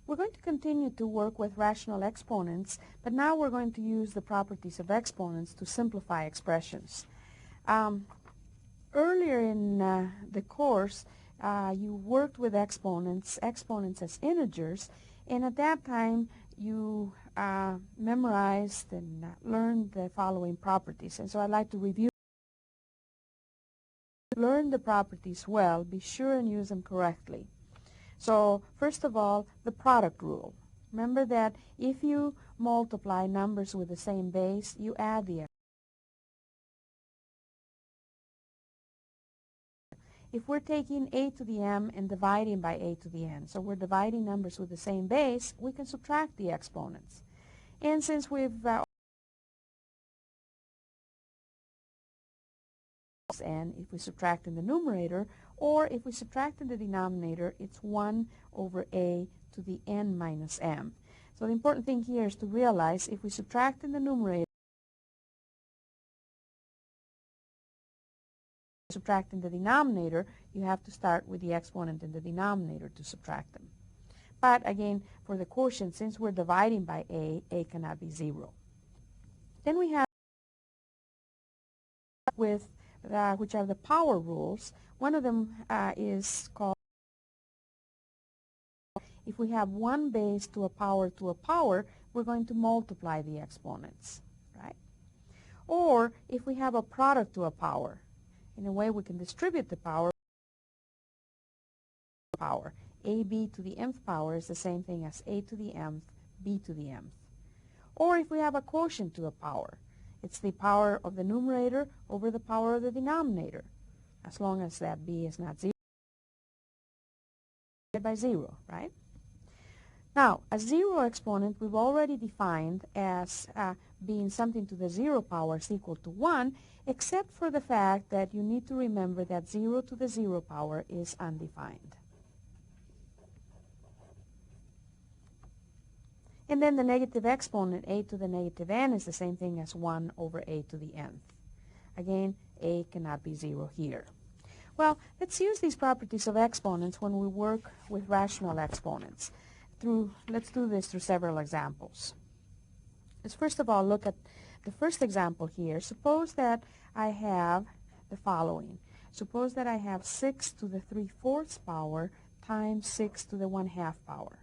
We're going to continue to work with rational exponents, but now we're going to use the properties of exponents to simplify expressions. Earlier in the course, you worked with exponents as integers, and at that time you memorized and learned the following properties. And so I'd like to review. Learn the properties well, be sure and use them correctly. So first of all, the product rule. Remember that if you multiply numbers with the same base, you add the exponent. If we're taking a to the m and dividing by a to the n, so we're dividing numbers with the same base, we can subtract the exponents. And since we've n if we subtract in the numerator, or if we subtract in the denominator, it's 1 over a to the n minus m. So the important thing here is to realize if we subtract in the numerator, subtract in the denominator, you have to start with the exponent in the denominator to subtract them. But again, for the quotient, since we're dividing by a cannot be 0. Then we have with which are the power rules. One of them is called, if we have one base to a power, we're going to multiply the exponents, right? Or if we have a product to a power, in a way we can distribute the power. ab to the mth power is the same thing as a to the mth, b to the mth. Or if we have a quotient to a power, it's the power of the numerator over the power of the denominator, as long as that b is not 0 by 0, right? Now, a 0 exponent we've already defined as being something to the 0 power is equal to 1, except for the fact that you need to remember that 0 to the 0 power is undefined. And then the negative exponent, a to the negative n, is the same thing as 1 over a to the nth. Again, a cannot be 0 here. Well, let's use these properties of exponents when we work with rational exponents. Let's do this through several examples. Let's first of all look at the first example here. Suppose that I have the following. Suppose that I have 6 to the 3/4 power times 6 to the 1/2 power.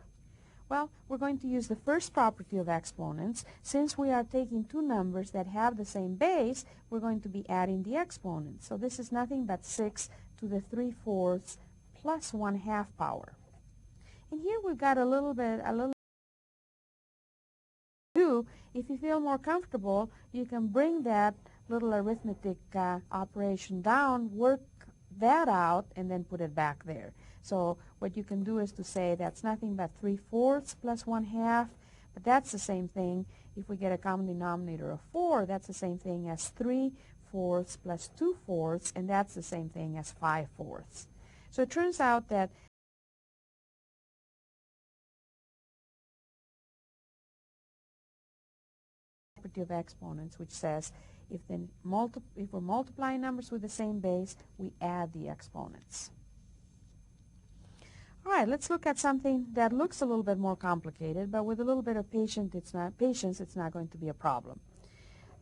Well, we're going to use the first property of exponents. Since we are taking two numbers that have the same base, we're going to be adding the exponents. So this is nothing but 6 to the 3/4 plus 1/2 power. And here we've got a little. If you feel more comfortable, you can bring that little arithmetic operation down, work that out, and then put it back there. So what you can do is to say that's nothing but 3/4 plus 1/2, but that's the same thing. If we get a common denominator of 4, that's the same thing as 3/4 plus 2/4, and that's the same thing as 5/4. So it turns out that property of exponents, which says if we're multiplying numbers with the same base, we add the exponents. All right, let's look at something that looks a little bit more complicated, but with a little bit of patience, it's not going to be a problem.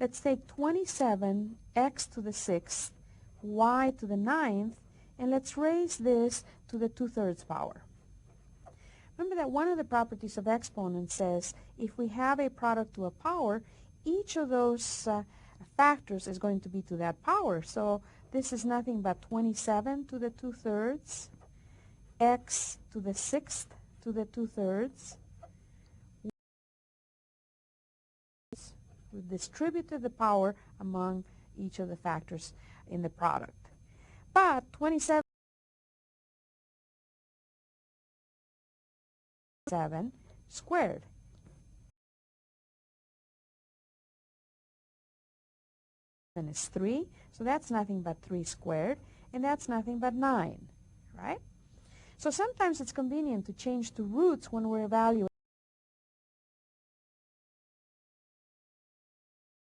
Let's take 27 x to the 6th, y to the 9th, and let's raise this to the 2/3 power. Remember that one of the properties of exponents says if we have a product to a power, each of those factors is going to be to that power. So this is nothing but 27 to the 2/3, x to the 6th to the 2/3. We've distributed the power among each of the factors in the product. But 27 squared. And is 3, so that's nothing but 3 squared, and that's nothing but 9, right? So sometimes it's convenient to change to roots when we're evaluating.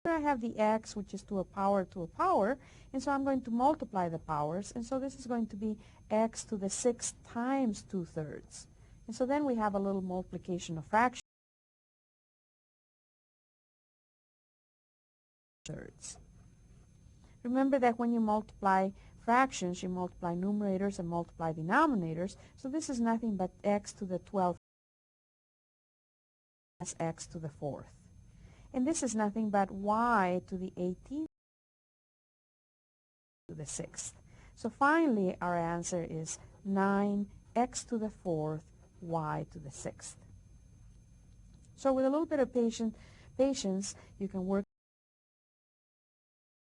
Here I have the x, which is to a power, and so I'm going to multiply the powers, and so this is going to be x to the 6th times 2/3. And so then we have a little multiplication of fractions. Remember that when you multiply fractions, you multiply numerators and multiply denominators. So this is nothing but x to the 12th plus x to the 4th. And this is nothing but y to the 18th to the 6th. So finally, our answer is 9x to the 4th, y to the 6th. So with a little bit of patience, you can work.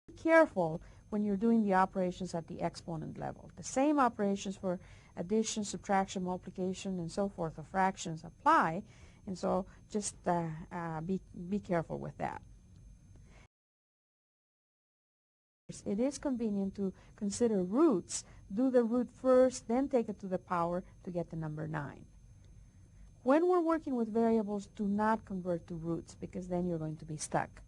Be careful when you're doing the operations at the exponent level. The same operations for addition, subtraction, multiplication, and so forth of fractions apply, and so just be careful with that. It is convenient to consider roots. Do the root first, then take it to the power to get the number 9. When we're working with variables, do not convert to roots because then you're going to be stuck.